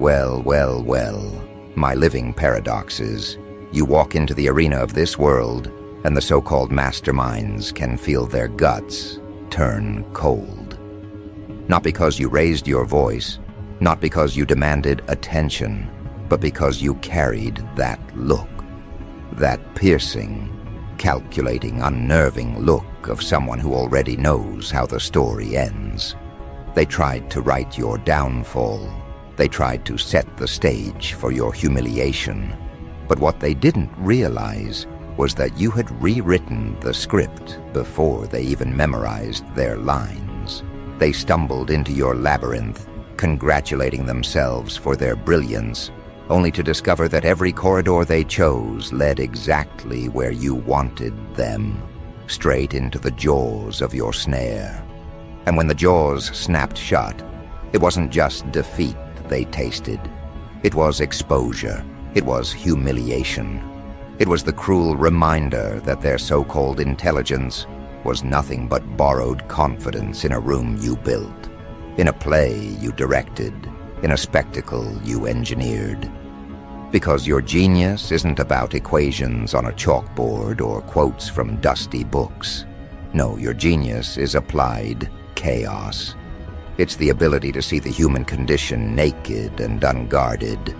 Well, well, well, my living paradoxes. You walk into the arena of this world, and the so-called masterminds can feel their guts turn cold. Not because you raised your voice, not because you demanded attention, but because you carried that look, that piercing, calculating, unnerving look of someone who already knows how the story ends. They tried to write your downfall. They tried to set the stage for your humiliation. But what they didn't realize was that you had rewritten the script before they even memorized their lines. They stumbled into your labyrinth, congratulating themselves for their brilliance, only to discover that every corridor they chose led exactly where you wanted them, straight into the jaws of your snare. And when the jaws snapped shut, it wasn't just defeat they tasted. It was exposure. It was humiliation. It was the cruel reminder that their so-called intelligence was nothing but borrowed confidence in a room you built, in a play you directed, in a spectacle you engineered. Because your genius isn't about equations on a chalkboard or quotes from dusty books. No, your genius is applied chaos. It's the ability to see the human condition naked and unguarded.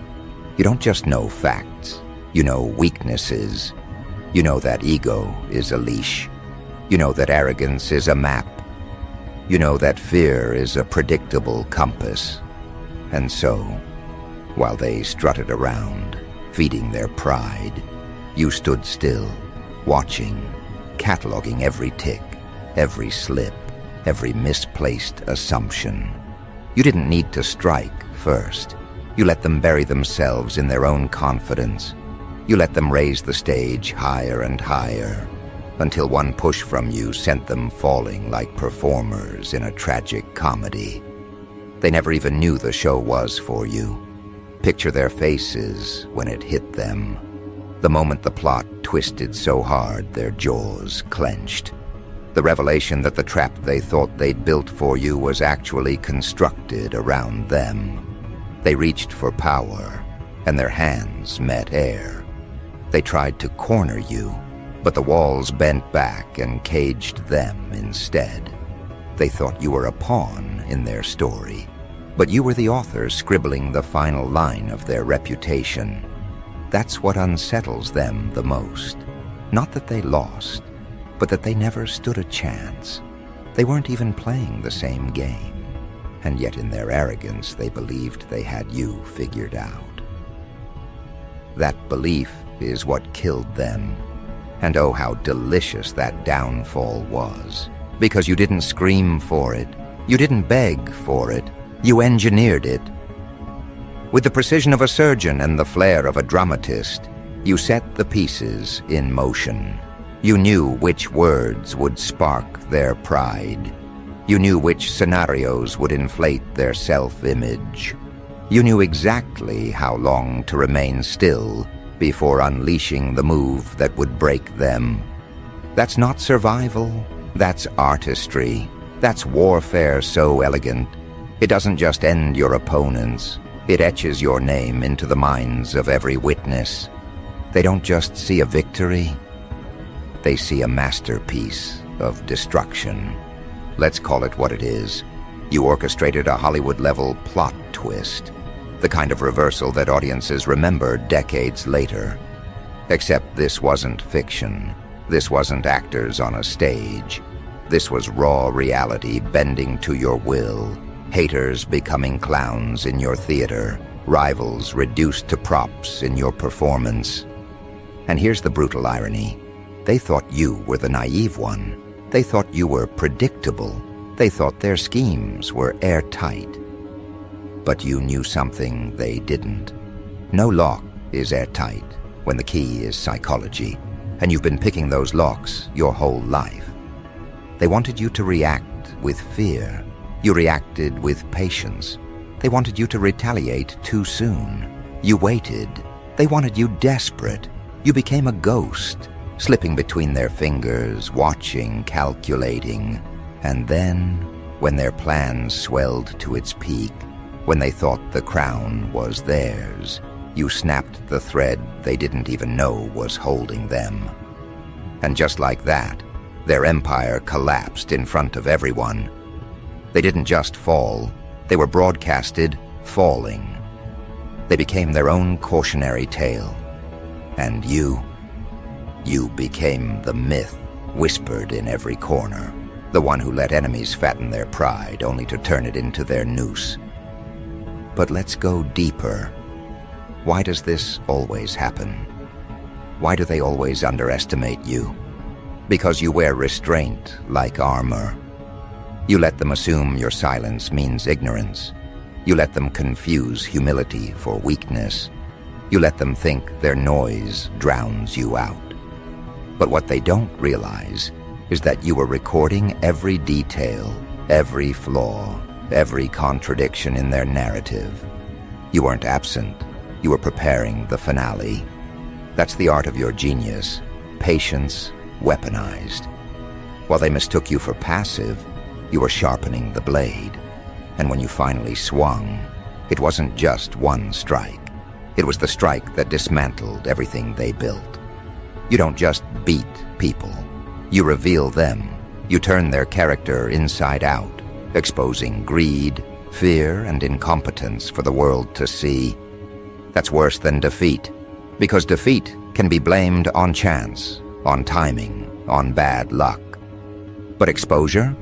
You don't just know facts. You know weaknesses. You know that ego is a leash. You know that arrogance is a map. You know that fear is a predictable compass. And so, while they strutted around, feeding their pride, you stood still, watching, cataloging every tick, every slip, every misplaced assumption. You didn't need to strike first. You let them bury themselves in their own confidence. You let them raise the stage higher and higher, until one push from you sent them falling like performers in a tragic comedy. They never even knew the show was for you. Picture their faces when it hit them, the moment the plot twisted so hard their jaws clenched. The revelation that the trap they thought they'd built for you was actually constructed around them. They reached for power, and their hands met air. They tried to corner you, but the walls bent back and caged them instead. They thought you were a pawn in their story, but you were the author scribbling the final line of their reputation. That's what unsettles them the most. Not that they lost, but that they never stood a chance. They weren't even playing the same game, and yet in their arrogance they believed they had you figured out. That belief is what killed them, and oh, how delicious that downfall was. Because you didn't scream for it, you didn't beg for it, you engineered it. With the precision of a surgeon and the flair of a dramatist, you set the pieces in motion. You knew which words would spark their pride. You knew which scenarios would inflate their self-image. You knew exactly how long to remain still before unleashing the move that would break them. That's not survival, that's artistry. That's warfare so elegant. It doesn't just end your opponents, it etches your name into the minds of every witness. They don't just see a victory, they see a masterpiece of destruction. Let's call it what it is. You orchestrated a Hollywood-level plot twist, the kind of reversal that audiences remember decades later. Except this wasn't fiction. This wasn't actors on a stage. This was raw reality bending to your will, haters becoming clowns in your theater, rivals reduced to props in your performance. And here's the brutal irony. They thought you were the naive one. They thought you were predictable. They thought their schemes were airtight. But you knew something they didn't. No lock is airtight when the key is psychology, and you've been picking those locks your whole life. They wanted you to react with fear. You reacted with patience. They wanted you to retaliate too soon. You waited. They wanted you desperate. You became a ghost, slipping between their fingers, watching, calculating. And then, when their plan swelled to its peak, When they thought the crown was theirs, you snapped the thread they didn't even know was holding them. And just like that, their empire collapsed in front of everyone. They didn't just fall, they were broadcasted falling. They became their own cautionary tale. And you became the myth whispered in every corner, the one who let enemies fatten their pride only to turn it into their noose. But let's go deeper. Why does this always happen? Why do they always underestimate you? Because you wear restraint like armor. You let them assume your silence means ignorance. You let them confuse humility for weakness. You let them think their noise drowns you out. But what they don't realize is that you were recording every detail, every flaw, every contradiction in their narrative. You weren't absent. You were preparing the finale. That's the art of your genius. Patience weaponized. While they mistook you for passive, you were sharpening the blade. And when you finally swung, it wasn't just one strike. It was the strike that dismantled everything they built. You don't just beat people. You reveal them. You turn their character inside out, exposing greed, fear, and incompetence for the world to see. That's worse than defeat, because defeat can be blamed on chance, on timing, on bad luck. But exposure?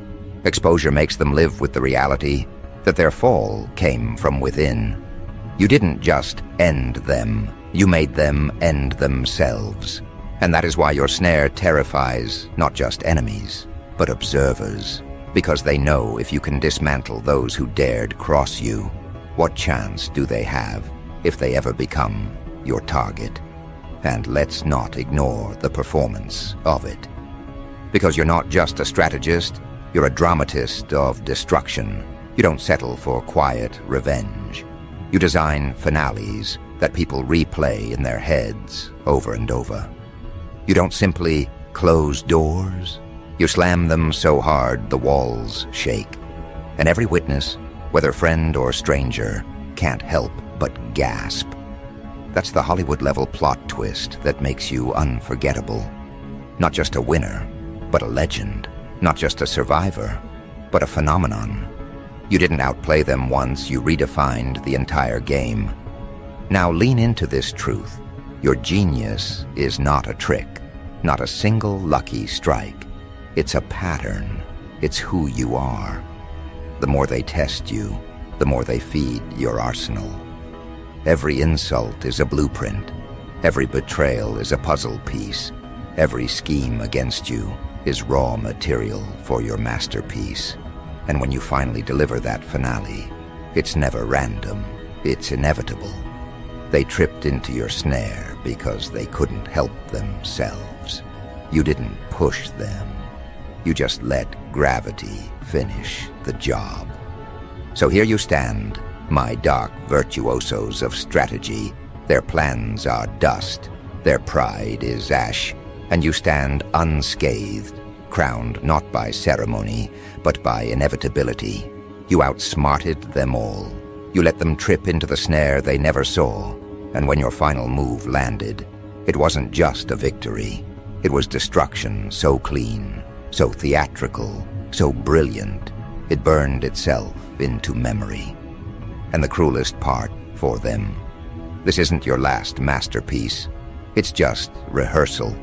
Exposure makes them live with the reality that their fall came from within. You didn't just end them, you made them end themselves. And that is why your snare terrifies not just enemies, but observers, because they know if you can dismantle those who dared cross you, what chance do they have if they ever become your target? And let's not ignore the performance of it. Because you're not just a strategist, you're a dramatist of destruction. You don't settle for quiet revenge. You design finales that people replay in their heads over and over. You don't simply close doors. You slam them so hard the walls shake. And every witness, whether friend or stranger, can't help but gasp. That's the Hollywood-level plot twist that makes you unforgettable. Not just a winner, but a legend. Not just a survivor, but a phenomenon. You didn't outplay them once, you redefined the entire game. Now lean into this truth. Your genius is not a trick, not a single lucky strike. It's a pattern. It's who you are. The more they test you, the more they feed your arsenal. Every insult is a blueprint. Every betrayal is a puzzle piece. Every scheme against you is raw material for your masterpiece. And when you finally deliver that finale, it's never random. It's inevitable. They tripped into your snare because they couldn't help themselves. You didn't push them. You just let gravity finish the job. So here you stand, my dark virtuosos of strategy. Their plans are dust. Their pride is ash. And you stand unscathed, crowned not by ceremony, but by inevitability. You outsmarted them all. You let them trip into the snare they never saw. And when your final move landed, it wasn't just a victory. It was destruction so clean, so theatrical, so brilliant, it burned itself into memory. And the cruelest part for them, this isn't your last masterpiece. It's just rehearsal.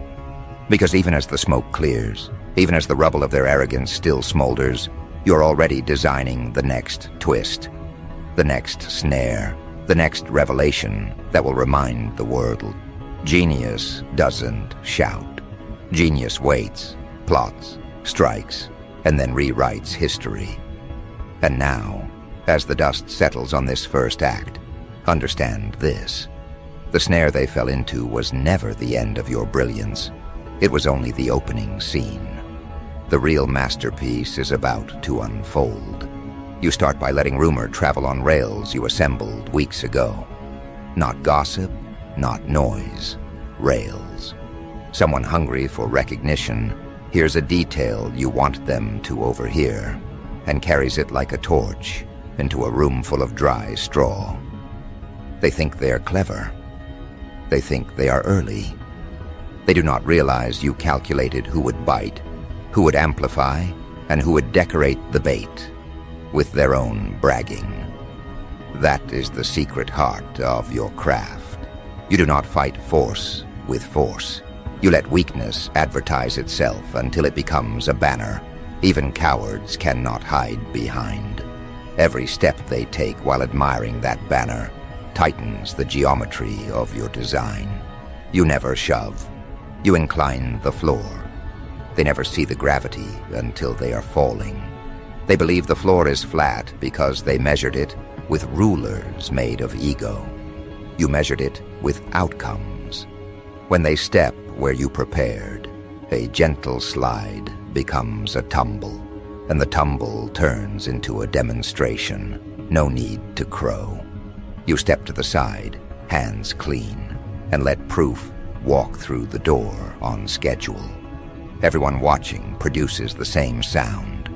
Because even as the smoke clears, even as the rubble of their arrogance still smolders, you're already designing the next twist, the next snare, the next revelation that will remind the world. Genius doesn't shout. Genius waits, plots, strikes, and then rewrites history. And now, as the dust settles on this first act, understand this. The snare they fell into was never the end of your brilliance. It was only the opening scene. The real masterpiece is about to unfold. You start by letting rumor travel on rails you assembled weeks ago. Not gossip, not noise, rails. Someone hungry for recognition hears a detail you want them to overhear and carries it like a torch into a room full of dry straw. They think they are clever. They think they are early. They do not realize you calculated who would bite, who would amplify, and who would decorate the bait with their own bragging. That is the secret heart of your craft. You do not fight force with force. You let weakness advertise itself until it becomes a banner even cowards cannot hide behind. Every step they take while admiring that banner tightens the geometry of your design. You never shove. You incline the floor. They never see the gravity until they are falling. They believe the floor is flat because they measured it with rulers made of ego. You measured it with outcomes. When they step where you prepared, a gentle slide becomes a tumble, and the tumble turns into a demonstration. No need to crow. You step to the side, hands clean, and let proof walk through the door on schedule. Everyone watching produces the same sound,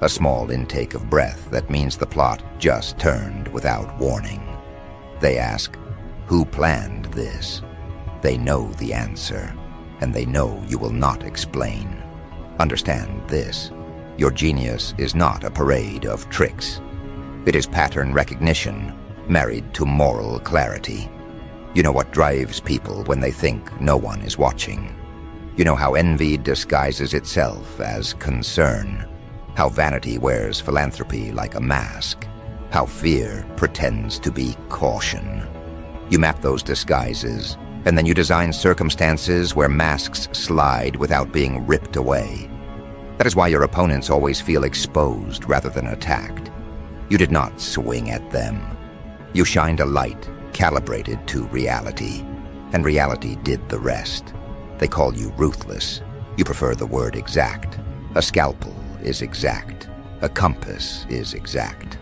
a small intake of breath that means the plot just turned without warning. They ask, who planned this? They know the answer, and they know you will not explain. Understand this. Your genius is not a parade of tricks. It is pattern recognition married to moral clarity. You know what drives people when they think no one is watching. You know how envy disguises itself as concern, how vanity wears philanthropy like a mask, how fear pretends to be caution. You map those disguises, and then you design circumstances where masks slide without being ripped away. That is why your opponents always feel exposed rather than attacked. You did not swing at them. You shined a light calibrated to reality, and reality did the rest. They call you ruthless. You prefer the word exact. A scalpel is exact. A compass is exact.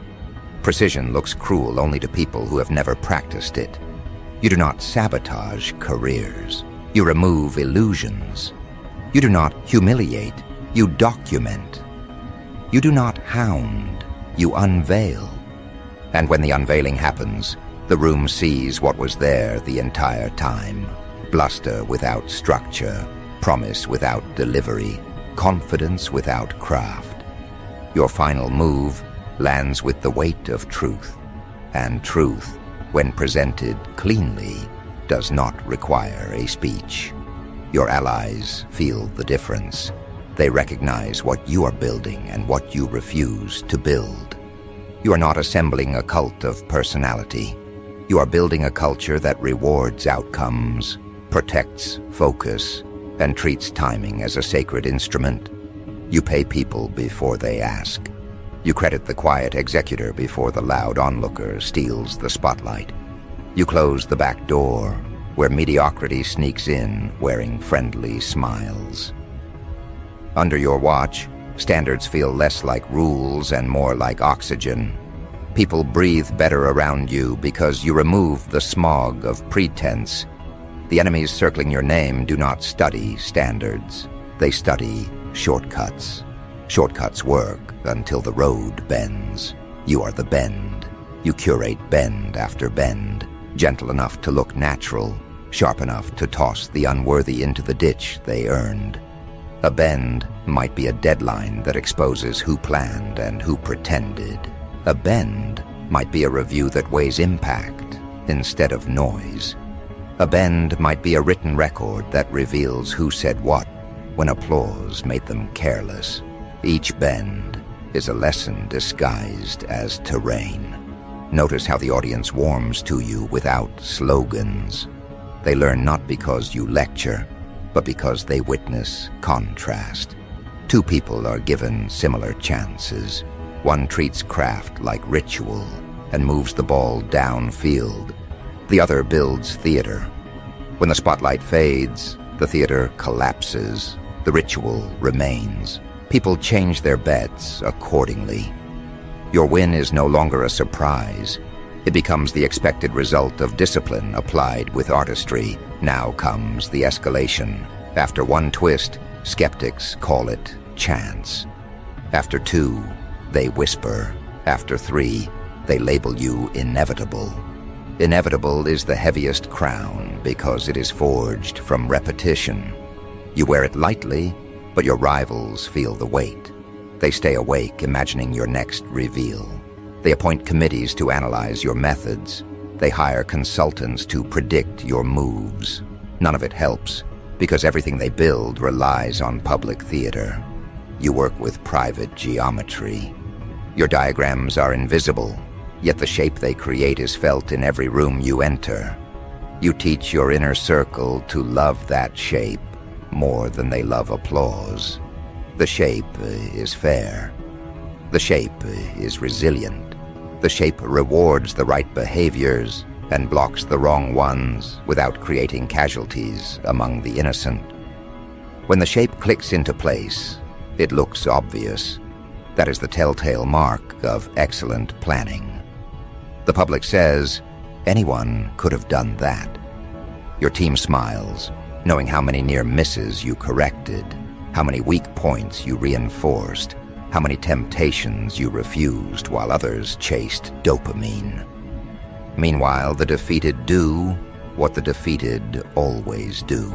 Precision looks cruel only to people who have never practiced it. You do not sabotage careers. You remove illusions. You do not humiliate. You document. You do not hound. You unveil. And when the unveiling happens, the room sees what was there the entire time. Bluster without structure, promise without delivery, confidence without craft. Your final move lands with the weight of truth, and truth, when presented cleanly, does not require a speech. Your allies feel the difference. They recognize what you are building and what you refuse to build. You are not assembling a cult of personality. You are building a culture that rewards outcomes, protects focus, and treats timing as a sacred instrument. You pay people before they ask. You credit the quiet executor before the loud onlooker steals the spotlight. You close the back door where mediocrity sneaks in wearing friendly smiles. Under your watch, standards feel less like rules and more like oxygen. People breathe better around you because you remove the smog of pretense. The enemies circling your name do not study standards. They study shortcuts. Shortcuts work until the road bends. You are the bend. You curate bend after bend, gentle enough to look natural, sharp enough to toss the unworthy into the ditch they earned. A bend might be a deadline that exposes who planned and who pretended. A bend might be a review that weighs impact instead of noise. A bend might be a written record that reveals who said what when applause made them careless. Each bend is a lesson disguised as terrain. Notice how the audience warms to you without slogans. They learn not because you lecture, but because they witness contrast. Two people are given similar chances. One treats craft like ritual and moves the ball downfield. The other builds theater. When the spotlight fades, the theater collapses. The ritual remains. People change their bets accordingly. Your win is no longer a surprise. It becomes the expected result of discipline applied with artistry. Now comes the escalation. After one twist, skeptics call it chance. After two, they whisper. After three, They label you inevitable. Inevitable is the heaviest crown because it is forged from repetition. You wear it lightly, but your rivals feel the weight. They stay awake imagining your next reveal. They appoint committees to analyze your methods. They hire consultants to predict your moves. None of it helps, because everything they build relies on public theater. You work with private geometry. Your diagrams are invisible, yet the shape they create is felt in every room you enter. You teach your inner circle to love that shape more than they love applause. The shape is fair. The shape is resilient. The shape rewards the right behaviors and blocks the wrong ones without creating casualties among the innocent. When the shape clicks into place, it looks obvious. That is the telltale mark of excellent planning. The public says, anyone could have done that. Your team smiles, knowing how many near misses you corrected, how many weak points you reinforced, how many temptations you refused while others chased dopamine. Meanwhile, the defeated do what the defeated always do.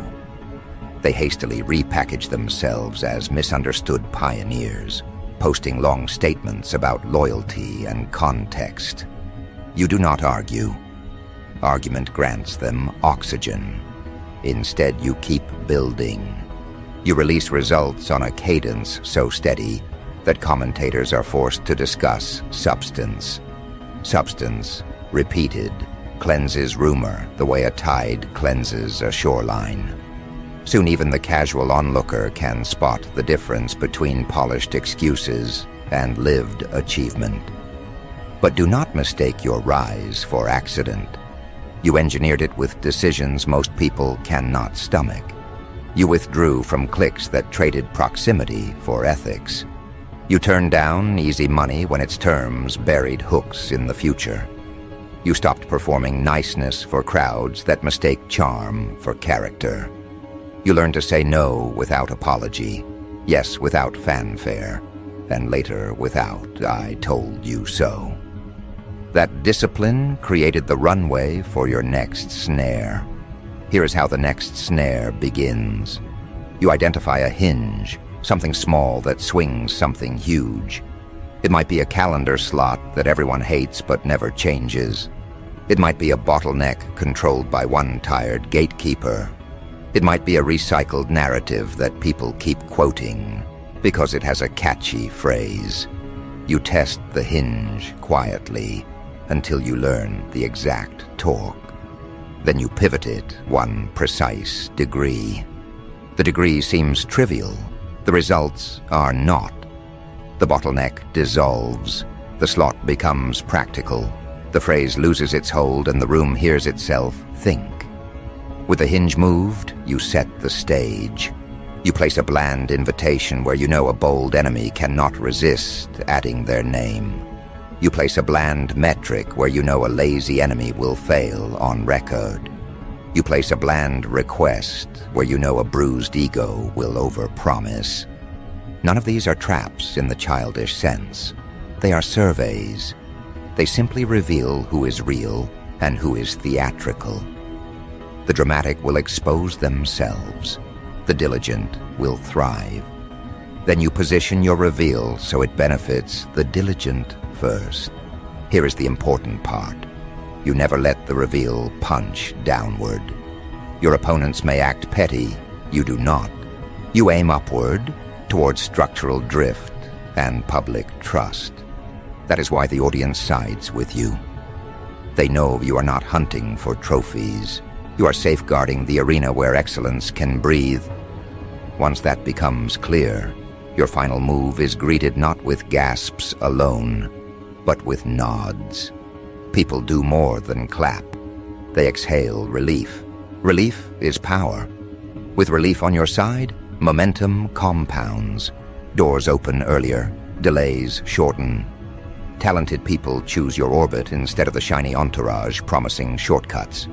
They hastily repackage themselves as misunderstood pioneers, posting long statements about loyalty and context. You do not argue. Argument grants them oxygen. Instead, you keep building. You release results on a cadence so steady that commentators are forced to discuss substance. Substance, repeated, cleanses rumor the way a tide cleanses a shoreline. Soon even the casual onlooker can spot the difference between polished excuses and lived achievement. But do not mistake your rise for accident. You engineered it with decisions most people cannot stomach. You withdrew from cliques that traded proximity for ethics. You turned down easy money when its terms buried hooks in the future. You stopped performing niceness for crowds that mistake charm for character. You learned to say no without apology, yes without fanfare, and later without "I told you so." That discipline created the runway for your next snare. Here is how the next snare begins. You identify a hinge, something small that swings something huge. It might be a calendar slot that everyone hates but never changes. It might be a bottleneck controlled by one tired gatekeeper. It might be a recycled narrative that people keep quoting because it has a catchy phrase. You test the hinge quietly until you learn the exact torque. Then you pivot it one precise degree. The degree seems trivial. The results are not. The bottleneck dissolves. The slot becomes practical. The phrase loses its hold and the room hears itself think. With the hinge moved, you set the stage. You place a bland invitation where you know a bold enemy cannot resist adding their name. You place a bland metric where you know a lazy enemy will fail on record. You place a bland request where you know a bruised ego will overpromise. None of these are traps in the childish sense. They are surveys. They simply reveal who is real and who is theatrical. The dramatic will expose themselves. The diligent will thrive. Then you position your reveal so it benefits the diligent first. Here is the important part. You never let the reveal punch downward. Your opponents may act petty. You do not. You aim upward towards structural drift and public trust. That is why the audience sides with you. They know you are not hunting for trophies. You are safeguarding the arena where excellence can breathe. Once that becomes clear, your final move is greeted not with gasps alone, but with nods. People do more than clap. They exhale relief. Relief is power. With relief on your side, momentum compounds. Doors open earlier, delays shorten. Talented people choose your orbit instead of the shiny entourage promising shortcuts.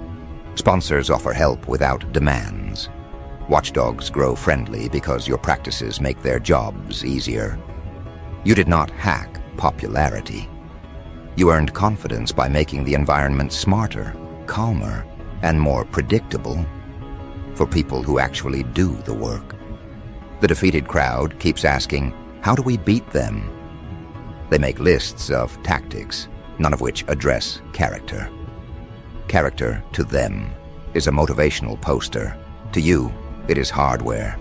Sponsors offer help without demands. Watchdogs grow friendly because your practices make their jobs easier. You did not hack popularity. You earned confidence by making the environment smarter, calmer, and more predictable for people who actually do the work. The defeated crowd keeps asking, how do we beat them? They make lists of tactics, none of which address character. Character, to them, is a motivational poster. To you, it is hardware.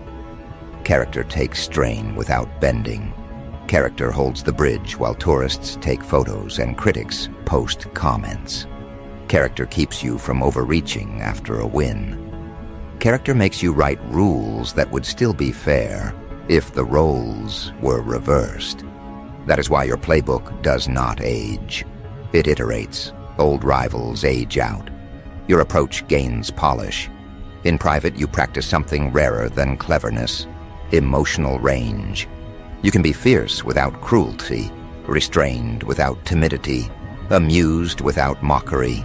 Character takes strain without bending. Character holds the bridge while tourists take photos and critics post comments. Character keeps you from overreaching after a win. Character makes you write rules that would still be fair if the roles were reversed. That is why your playbook does not age. It iterates. Old rivals age out. Your approach gains polish. In private, you practice something rarer than cleverness: emotional range. You can be fierce without cruelty, restrained without timidity, amused without mockery.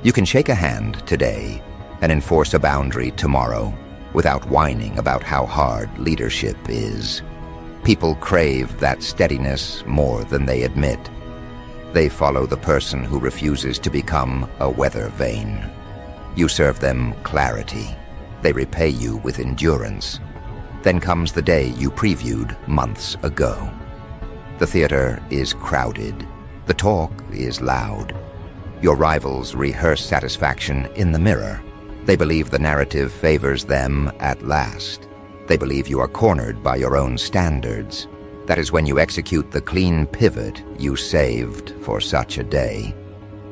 You can shake a hand today and enforce a boundary tomorrow without whining about how hard leadership is. People crave that steadiness more than they admit. They follow the person who refuses to become a weather vane. You serve them clarity. They repay you with endurance. Then comes the day you previewed months ago. The theater is crowded. The talk is loud. Your rivals rehearse satisfaction in the mirror. They believe the narrative favors them at last. They believe you are cornered by your own standards. That is when you execute the clean pivot you saved for such a day.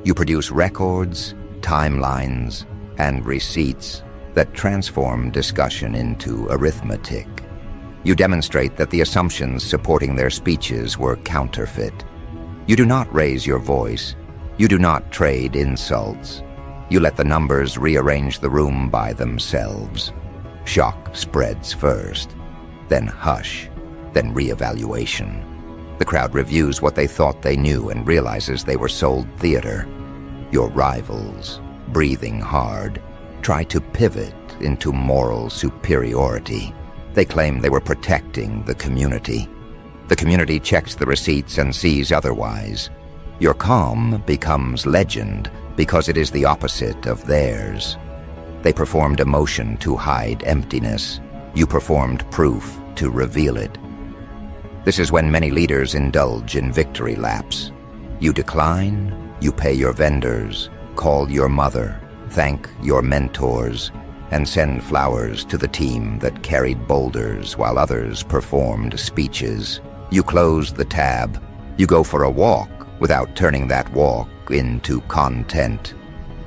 You produce records, timelines, and receipts that transform discussion into arithmetic. You demonstrate that the assumptions supporting their speeches were counterfeit. You do not raise your voice. You do not trade insults. You let the numbers rearrange the room by themselves. Shock spreads first, then hush, then reevaluation. The crowd reviews what they thought they knew and realizes they were sold theater. Your rivals, breathing hard, try to pivot into moral superiority. They claim they were protecting the community. The community checks the receipts and sees otherwise. Your calm becomes legend because it is the opposite of theirs. They performed emotion to hide emptiness. You performed proof to reveal it. This is when many leaders indulge in victory laps. You decline, you pay your vendors, call your mother, thank your mentors, and send flowers to the team that carried boulders while others performed speeches. You close the tab. You go for a walk without turning that walk into content.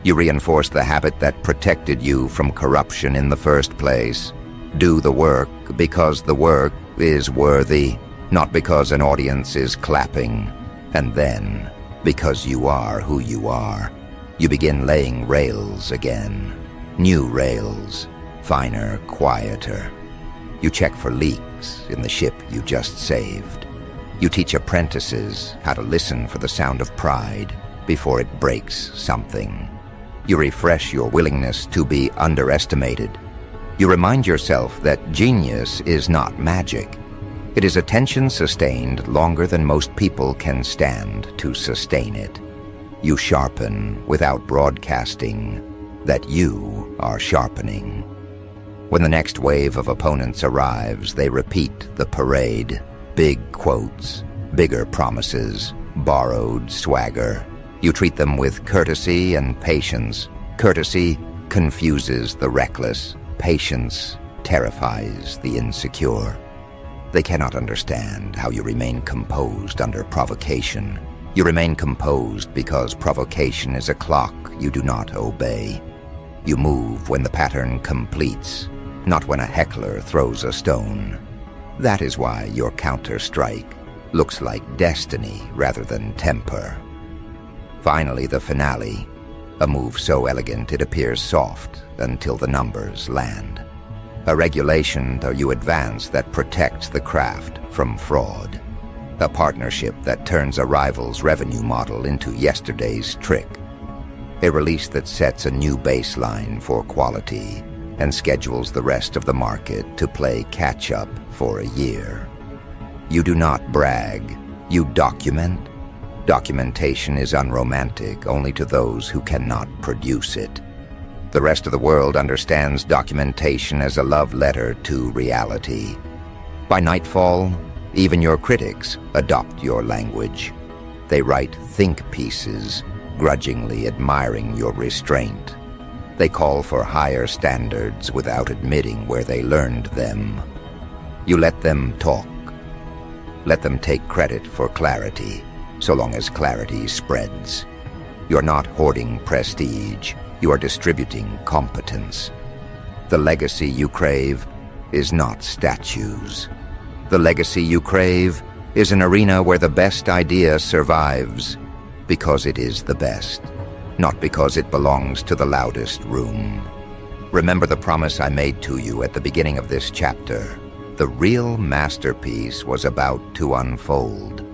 You reinforce the habit that protected you from corruption in the first place. Do the work because the work is worthy, not because an audience is clapping. And then, because you are who you are, you begin laying rails again. New rails, finer, quieter. You check for leaks in the ship you just saved. You teach apprentices how to listen for the sound of pride before it breaks something. You refresh your willingness to be underestimated. You remind yourself that genius is not magic. It is attention sustained longer than most people can stand to sustain it. You sharpen without broadcasting that you are sharpening. When the next wave of opponents arrives, they repeat the parade. Big quotes, bigger promises, borrowed swagger. You treat them with courtesy and patience. Courtesy confuses the reckless. Patience terrifies the insecure. They cannot understand how you remain composed under provocation. You remain composed because provocation is a clock you do not obey. You move when the pattern completes, not when a heckler throws a stone. That is why your counter-strike looks like destiny rather than temper. Finally, the finale, a move so elegant it appears soft until the numbers land. A regulation, though you advance, that protects the craft from fraud. A partnership that turns a rival's revenue model into yesterday's trick. A release that sets a new baseline for quality and schedules the rest of the market to play catch-up for a year. You do not brag, you document. Documentation is unromantic only to those who cannot produce it. The rest of the world understands documentation as a love letter to reality. By nightfall, even your critics adopt your language. They write think pieces, grudgingly admiring your restraint. They call for higher standards without admitting where they learned them. You let them talk. Let them take credit for clarity, so long as clarity spreads. You're not hoarding prestige, you are distributing competence. The legacy you crave is not statues. The legacy you crave is an arena where the best idea survives because it is the best, not because it belongs to the loudest room. Remember the promise I made to you at the beginning of this chapter. The real masterpiece was about to unfold.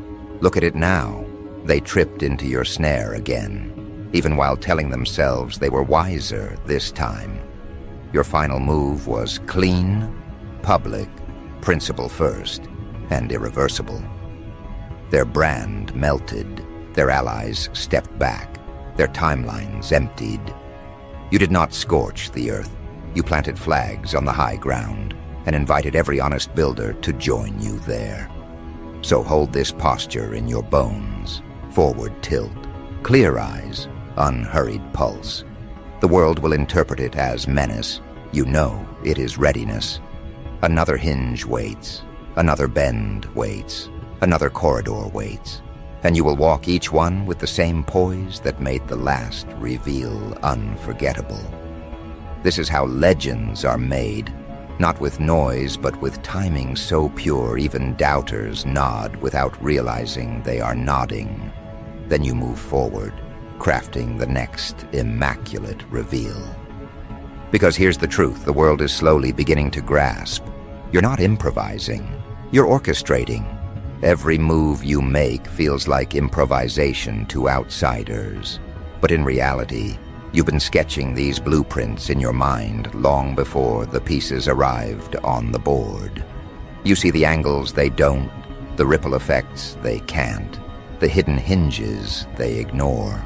Look at it now. They tripped into your snare again, even while telling themselves they were wiser this time. Your final move was clean, public, principle first, and irreversible. Their brand melted, their allies stepped back, their timelines emptied. You did not scorch the earth. You planted flags on the high ground and invited every honest builder to join you there. So hold this posture in your bones, forward tilt, clear eyes, unhurried pulse. The world will interpret it as menace. You know it is readiness. Another hinge waits, another bend waits, another corridor waits, and you will walk each one with the same poise that made the last reveal unforgettable. This is how legends are made, not with noise, but with timing so pure even doubters nod without realizing they are nodding. Then you move forward, crafting the next immaculate reveal. Because here's the truth the world is slowly beginning to grasp. You're not improvising, you're orchestrating. Every move you make feels like improvisation to outsiders. But in reality, you've been sketching these blueprints in your mind long before the pieces arrived on the board. You see the angles they don't, the ripple effects they can't, the hidden hinges they ignore.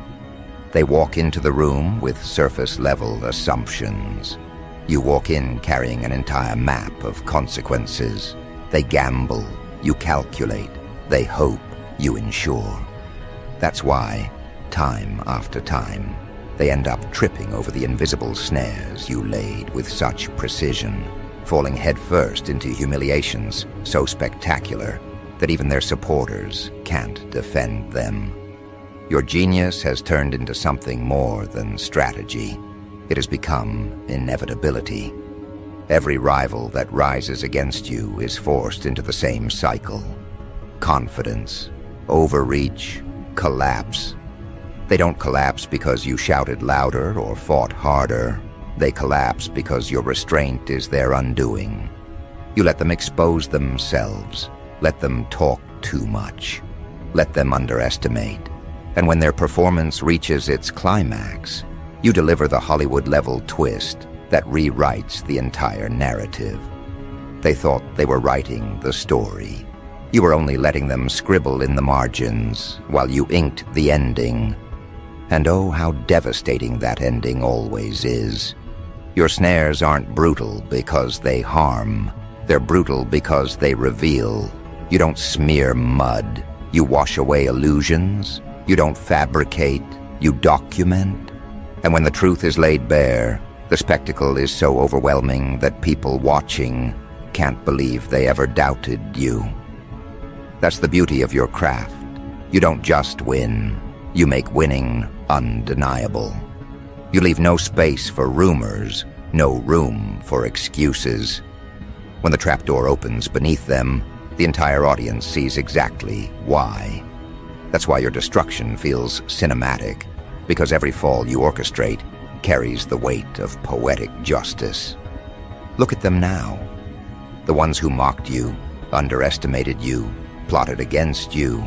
They walk into the room with surface-level assumptions. You walk in carrying an entire map of consequences. They gamble, you calculate, they hope, you ensure. That's why, time after time, they end up tripping over the invisible snares you laid with such precision, falling headfirst into humiliations so spectacular that even their supporters can't defend them. Your genius has turned into something more than strategy. It has become inevitability. Every rival that rises against you is forced into the same cycle. Confidence, overreach, collapse. They don't collapse because you shouted louder or fought harder. They collapse because your restraint is their undoing. You let them expose themselves. Let them talk too much. Let them underestimate. And when their performance reaches its climax, you deliver the Hollywood-level twist that rewrites the entire narrative. They thought they were writing the story. You were only letting them scribble in the margins while you inked the ending. And oh, how devastating that ending always is. Your snares aren't brutal because they harm. They're brutal because they reveal. You don't smear mud. You wash away illusions. You don't fabricate. You document. And when the truth is laid bare, the spectacle is so overwhelming that people watching can't believe they ever doubted you. That's the beauty of your craft. You don't just win. You make winning undeniable. You leave no space for rumors, no room for excuses. When the trapdoor opens beneath them, the entire audience sees exactly why. That's why your destruction feels cinematic, because every fall you orchestrate carries the weight of poetic justice. Look at them now. The ones who mocked you, underestimated you, plotted against you.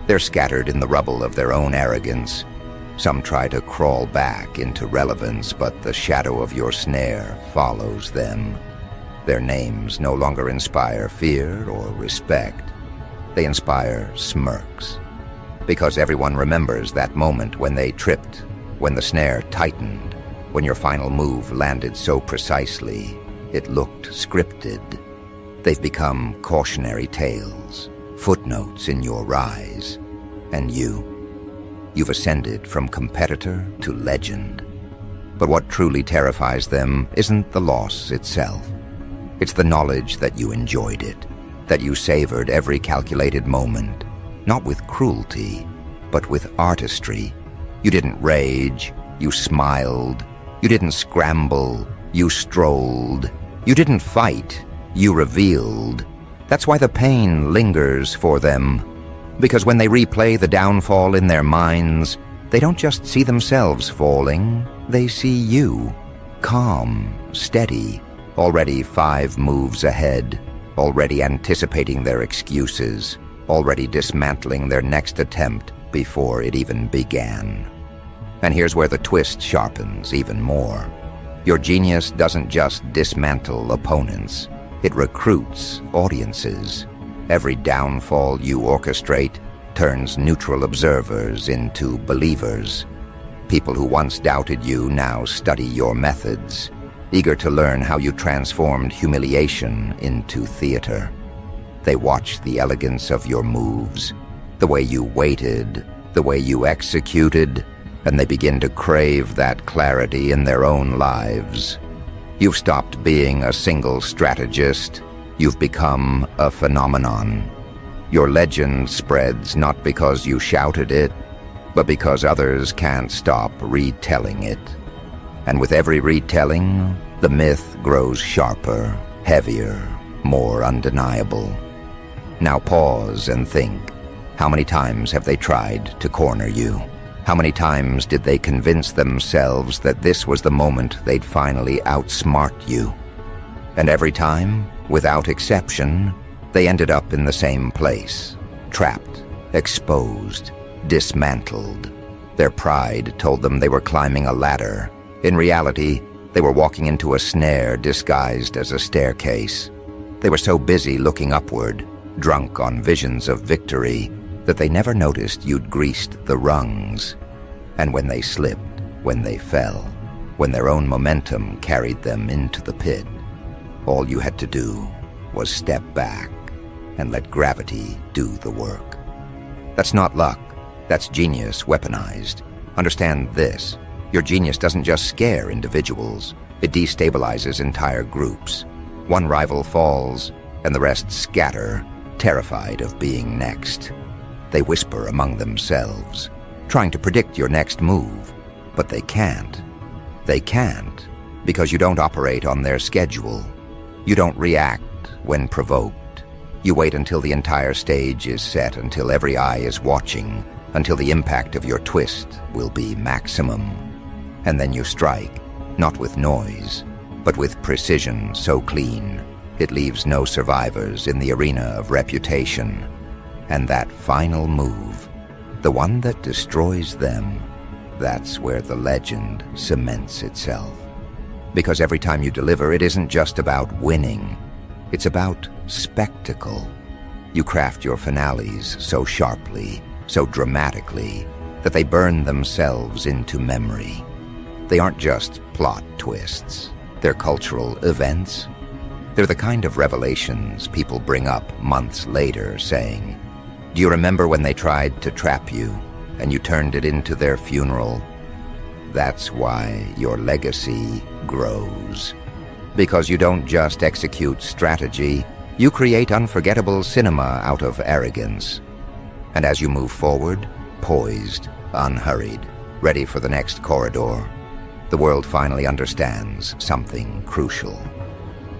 They're scattered in the rubble of their own arrogance. Some try to crawl back into relevance, but the shadow of your snare follows them. Their names no longer inspire fear or respect. They inspire smirks. Because everyone remembers that moment when they tripped, when the snare tightened, when your final move landed so precisely, it looked scripted. They've become cautionary tales, footnotes in your rise. And you've ascended from competitor to legend. But what truly terrifies them isn't the loss itself. It's the knowledge that you enjoyed it, that you savored every calculated moment, not with cruelty, but with artistry. You didn't rage, you smiled. You didn't scramble, you strolled. You didn't fight, you revealed. That's why the pain lingers for them. Because when they replay the downfall in their minds, they don't just see themselves falling, they see you. Calm, steady, already 5 moves ahead, already anticipating their excuses, already dismantling their next attempt before it even began. And here's where the twist sharpens even more. Your genius doesn't just dismantle opponents, it recruits audiences. Every downfall you orchestrate turns neutral observers into believers. People who once doubted you now study your methods, eager to learn how you transformed humiliation into theater. They watch the elegance of your moves, the way you waited, the way you executed, and they begin to crave that clarity in their own lives. You've stopped being a single strategist. You've become a phenomenon. Your legend spreads not because you shouted it, but because others can't stop retelling it. And with every retelling, the myth grows sharper, heavier, more undeniable. Now pause and think. How many times have they tried to corner you? How many times did they convince themselves that this was the moment they'd finally outsmart you? And every time, without exception, they ended up in the same place, trapped, exposed, dismantled. Their pride told them they were climbing a ladder. In reality, they were walking into a snare disguised as a staircase. They were so busy looking upward, drunk on visions of victory, that they never noticed you'd greased the rungs. And when they slipped, when they fell, when their own momentum carried them into the pit, all you had to do was step back and let gravity do the work. That's not luck, that's genius weaponized. Understand this, your genius doesn't just scare individuals, it destabilizes entire groups. One rival falls, and the rest scatter, terrified of being next. They whisper among themselves, trying to predict your next move, but they can't. They can't, because you don't operate on their schedule. You don't react when provoked. You wait until the entire stage is set, until every eye is watching, until the impact of your twist will be maximum. And then you strike, not with noise, but with precision so clean, it leaves no survivors in the arena of reputation. And that final move, the one that destroys them, that's where the legend cements itself. Because every time you deliver, it isn't just about winning. It's about spectacle. You craft your finales so sharply, so dramatically, that they burn themselves into memory. They aren't just plot twists. They're cultural events. They're the kind of revelations people bring up months later saying, "Do you remember when they tried to trap you, and you turned it into their funeral?" That's why your legacy grows. Because you don't just execute strategy, you create unforgettable cinema out of arrogance. And as you move forward, poised, unhurried, ready for the next corridor, the world finally understands something crucial.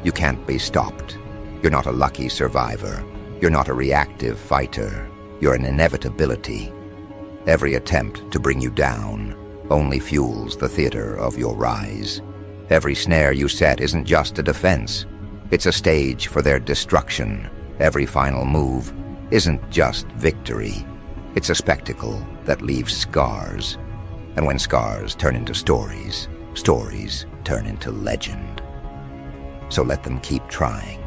You can't be stopped. You're not a lucky survivor. You're not a reactive fighter. You're an inevitability. Every attempt to bring you down only fuels the theater of your rise. Every snare you set isn't just a defense. It's a stage for their destruction. Every final move isn't just victory. It's a spectacle that leaves scars. And when scars turn into stories, stories turn into legend. So let them keep trying.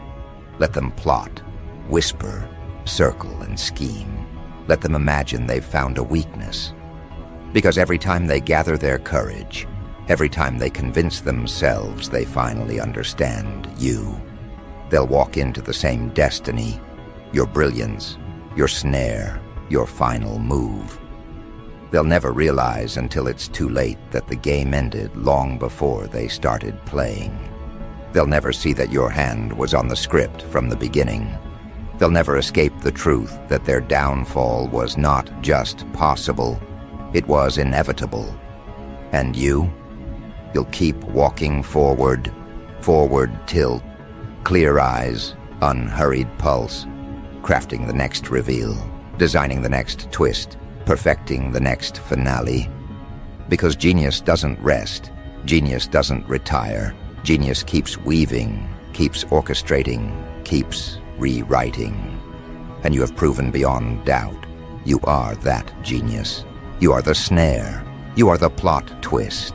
Let them plot, whisper, circle, and scheme. Let them imagine they've found a weakness. Because every time they gather their courage, every time they convince themselves they finally understand you, they'll walk into the same destiny, your brilliance, your snare, your final move. They'll never realize until it's too late that the game ended long before they started playing. They'll never see that your hand was on the script from the beginning. They'll never escape the truth that their downfall was not just possible, it was inevitable. And you'll keep walking forward till clear eyes, unhurried pulse, crafting the next reveal, designing the next twist, perfecting the next finale. Because genius doesn't rest, genius doesn't retire, genius keeps weaving, keeps orchestrating, keeps rewriting. And you have proven beyond doubt, you are that genius. You are the snare, you are the plot twist,